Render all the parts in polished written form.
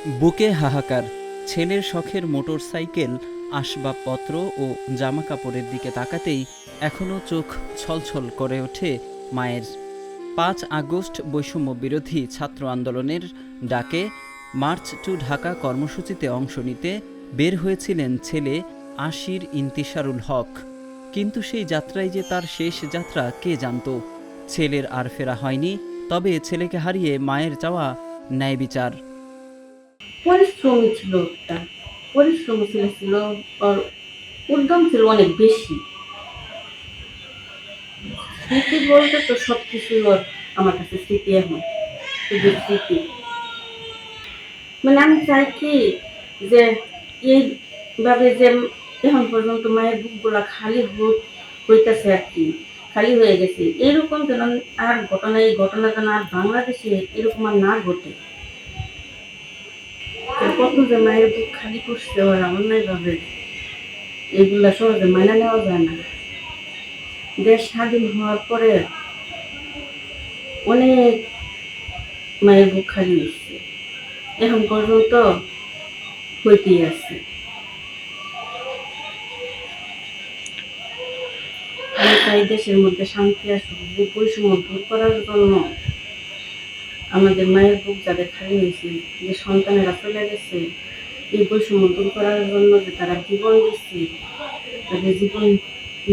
বুকে হাহাকার। ছেলের শখের মোটরসাইকেল, আসবাবপত্র ও জামাকাপড়ের দিকে তাকাতেই এখনও চোখ ছলছল করে ওঠে মায়ের। ৫ আগস্ট বৈষম্য বিরোধী ছাত্র আন্দোলনের ডাকে মার্চ টু ঢাকা কর্মসূচিতে অংশ নিতে বের হয়েছিলেন ছেলে আশির ইন্তিশারুল হক। কিন্তু সেই যাত্রায় যে তার শেষ যাত্রা কে জানত। ছেলের আর ফেরা হয়নি, তবে ছেলেকে হারিয়ে মায়ের চাওয়া ন্যায় বিচার। পরিশ্রমী ছিল একটা, পরিশ্রমী ছেলে ছিল। ওর উদ্যম ছিল অনেক বেশি। স্মৃতি বলতে তো সবকিছুই ওর আমার কাছে স্মৃতি। এখন শুধু স্মৃতি। মানে আমি চাই কি যে এইভাবে যে এখন পর্যন্ত মায়ের বুকগুলা খালি হইতেছে আর কি, খালি হয়ে গেছে, এরকম যেন আর ঘটনা, এই ঘটনা যেন আর বাংলাদেশে এরকম আর না ঘটে। কত যে মায়ের বুক খালি করছে ওরা অন্যায় ভাবে, এগুলা সহজে মানা নেওয়া যায় না। দেশ স্বাধীন হওয়ার পরে অনেক মায়ের বুক খালি হচ্ছে, এখন পর্যন্ত হইতেই আছে। আমি চাই দেশের মধ্যে শান্তি আসুক, যে বৈষম্য দূর করার জন্য আমাদের মায়ের বুক যাদের খালি হয়েছে, যে সন্তানেরা চলে গেছে, এই বৈষম্য দূর করার জন্য যে তারা জীবন দিচ্ছে, তাদের জীবন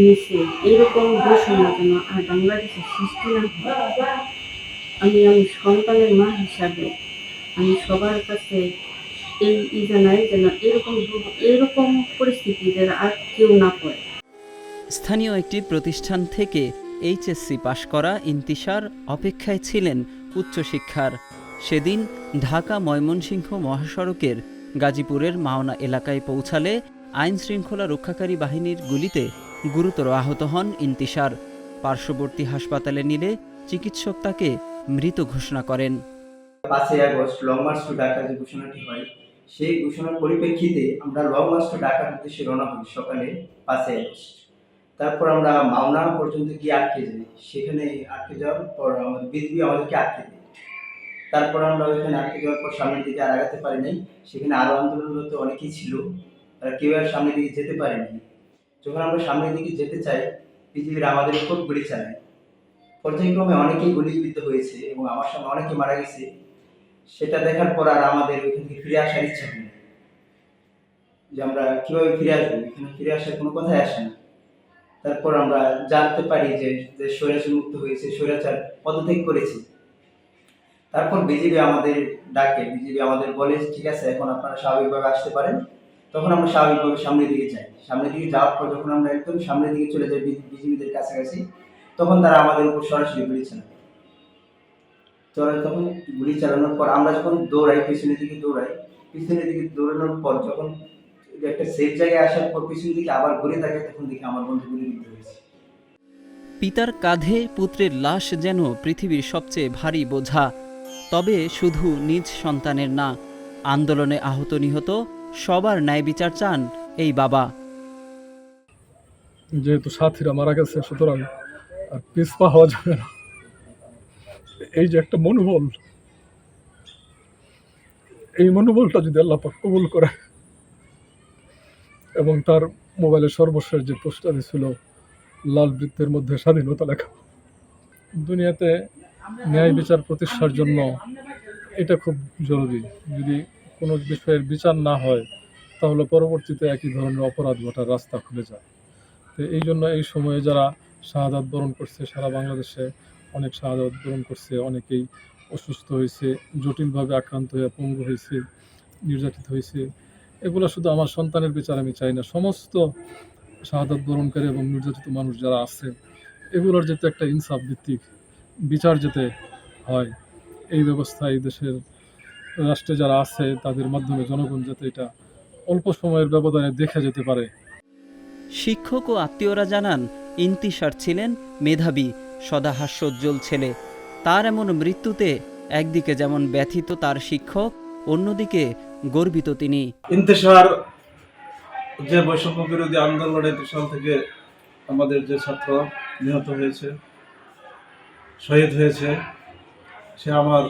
নিচ্ছে, এইরকম বৈষম্য যেন আর বাংলাদেশে সৃষ্টি না হয়। আমি সন্তানের মা হিসাবে আমি সবার কাছে এই জানাই যেন এরকম পরিস্থিতি যেন আর কেউ না পড়ে। স্থানীয় একটি প্রতিষ্ঠান থেকে এইচএসসি পাশ করা ইন্তিশার অপেক্ষায় ছিলেন উচ্চশিক্ষার। সেদিন ঢাকা ময়মনসিংহ মহাসড়কের গাজীপুরের মাওনা এলাকায় পৌঁছালে আইন শৃঙ্খলা রক্ষাকারী বাহিনীর গুলিতে গুরুতর আহত হন ইন্তিশার। পার্শ্ববর্তী হাসপাতালে নিলে চিকিৎসক তাকে মৃত ঘোষণা করেন। 5ই August long march to Dhaka যে ঘোষণাটি হয়, সেই ঘোষণার পরিপ্রেক্ষিতে আমরা লং মার্চ টু ঢাকার উদ্দেশ্যে রওনা হই সকালে 5ই আগস্ট। তারপর আমরা মাওনা পর্যন্ত গিয়ে আটকে যাই। সেখানে আটকে যাওয়ার পর আমাদের বিজিবি আমাদেরকে আটকে দেয়। তারপর আমরা ওইখানে আটকে যাওয়ার পর সামনের দিকে আর আগাতে পারি নাই। সেখানে আরো আন্দোলনরত অনেকেই ছিল, তারা কেউ আর সামনের দিকে যেতে পারেনি। যখন আমরা সামনের দিকে যেতে চাই, বিজিবিরা আমাদের উপর গুলি চালায়। পর্যায়ক্রমে অনেকেই গুলিবিদ্ধ হয়েছে এবং আমার সঙ্গে অনেকে মারা গেছে। সেটা দেখার পর আর আমাদের ওইখান থেকে ফিরে আসার ইচ্ছা হয় না, যে আমরা কিভাবে ফিরে আসবো, এখানে ফিরে আসার কোনো কথাই আসে না। তারপর আমরা জানতে পারি যে স্বৈরাচার মুক্ত হয়েছে, স্বৈরাচার পদত্যাগ করেছে। তারপর বিজেপি আমাদের ডাকে, বিজেপি আমাদের বলে ঠিক আছে এখন আপনারা স্বাভাবিকভাবে আসতে পারেন। তখন আমরা স্বাভাবিকভাবে সামনের দিকে যাই। সামনের দিকে যাওয়ার পর যখন আমরা একদম সামনের দিকে চলে যাই বিজেপিদের কাছাকাছি, তখন তারা আমাদের উপর সরাসরি গুলি চালায়। তখন গুলি চালানোর পর আমরা যখন দৌড়াই, পিছনের দিকে দৌড়াই, পিছনের দিকে দৌড়ানোর পর যখন একটা সেফ জায়গায় আসার পর পিছনের দিকে আবার ঘুরে তাকাই, তখন দেখি আমার বন্ধু গুলিবিদ্ধ হয়েছে। পিতার কাঁধে পুত্রের লাশ যেন পৃথিবীর সবচেয়ে ভারী বোঝা। তবে শুধু নিজ সন্তানের না, আন্দোলনে আহত নিহত সবার ন্যায় বিচার চান এই বাবা। যেহেতু সাথীরা মারা গেছে, সুতরাং আর পিছপা হওয়া যাবে না। এই যে একটা মনোবল, এই মনোবলটা যদি আল্লাহ পাক কবুল করে, এবং তার মোবাইলের সর্বশেষ যে পোস্টারে ছিল লাল বৃত্তের মধ্যে স্বাধীনতা লেখা, দুনিয়াতে ন্যায় বিচার প্রতিষ্ঠার জন্য এটা খুব জরুরি। যদি কোনো বিষয়ের বিচার না হয়, তাহলে পরবর্তীতে একই ধরনের অপরাধ ঘটার রাস্তা খুলে যায়। তো এই জন্য এই সময়ে যারা শাহাদাত বরণ করছে, সারা বাংলাদেশে অনেক শাহাদাত বরণ করছে, অনেকেই অসুস্থ হয়েছে, জটিলভাবে আক্রান্ত হয়ে পঙ্গু হয়েছে, নির্যাতিত হয়েছে। এগুলো শুধু আমার সন্তানের বিচার আমি চাই না, সমস্ত শাহাদাত বরণকারী এবং নির্যাতিত মানুষ যারা আছে, এগুলোর যাতে একটা ইনসাফ ভিত্তিক বিচার যেতে হয়, এই ব্যবস্থা এই দেশের রাষ্ট্রে যারা আছে তাদের মাধ্যমে জনগণ যাতে এটা অল্প সময়ের ব্যবধানে দেখে যেতে পারে। শিক্ষক ও আত্মীয়রা জানান, ইন্তিশার ছিলেন মেধাবী, সদা হাস্যোজ্জ্বল ছেলে। তার এমন মৃত্যুতে একদিকে যেমন ব্যথিত তার শিক্ষক, অন্যদিকে গর্বিত তিনি। ইন্তিশার যে বৈষম্য বিরোধী আন্দোলনের সাল থেকে আমাদের যে ছাত্র নিহত হয়েছে, শহীদ হয়েছে, সে আমার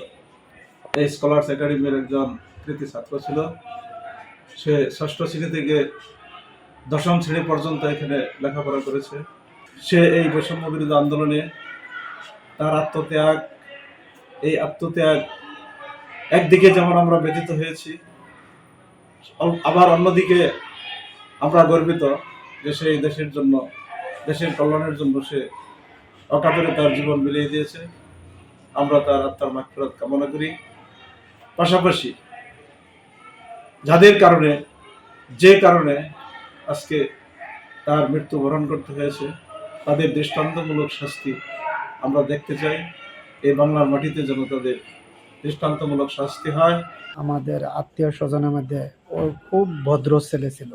এই স্কলার্স একাডেমির একজন কৃতি ছাত্র ছিল। সে ষষ্ঠ শ্রেণী থেকে দশম শ্রেণী পর্যন্ত এখানে লেখাপড়া করেছে। সে এই বৈষম্য বিরোধী আন্দোলনে তার আত্মত্যাগ, এই আত্মত্যাগ একদিকে যেমন আমরা ব্যথিত হয়েছি, আবার অন্যদিকে আমরা গর্বিত যে সেই দেশের জন্য, দেশের কল্যাণের জন্য সে অকাতরে তার জীবন বিলিয়ে দিয়েছে। আমরা তার আত্মার মাগফিরাত কামনা করি। পাশাপাশি যাদের কারণে, যে কারণে আজকে তার মৃত্যুবরণ করতে হয়েছে, তাদের দৃষ্টান্তমূলক শাস্তি আমরা দেখতে চাই। এই বাংলার মাটিতে যেন তাদের দৃষ্টান্তমূলক শাস্তি হয়। আমাদের আত্মীয় স্বজনের মধ্যে ও খুব ভদ্র ছেলে ছিল,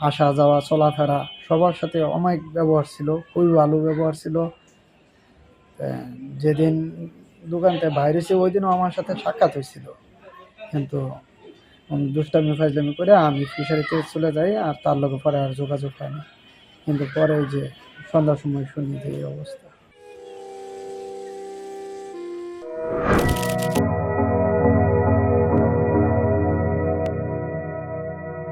আসা যাওয়া চলাফেরা সবার সাথে অনেক ব্যবহার ছিল, খুবই ভালো ব্যবহার ছিল। যেদিন দোকান থেকে বাইরে ছিল ওই দিনও আমার সাথে সাক্ষাৎ হয়েছিল, কিন্তু দুষ্টামি ফাজলামি করে আমি ফিশারিতে চলে যাই, আর তার লগে পরে আর যোগাযোগ হয়নি। কিন্তু পরে ওই যে সন্ধ্যার সময় শুনি যে এই অবস্থা।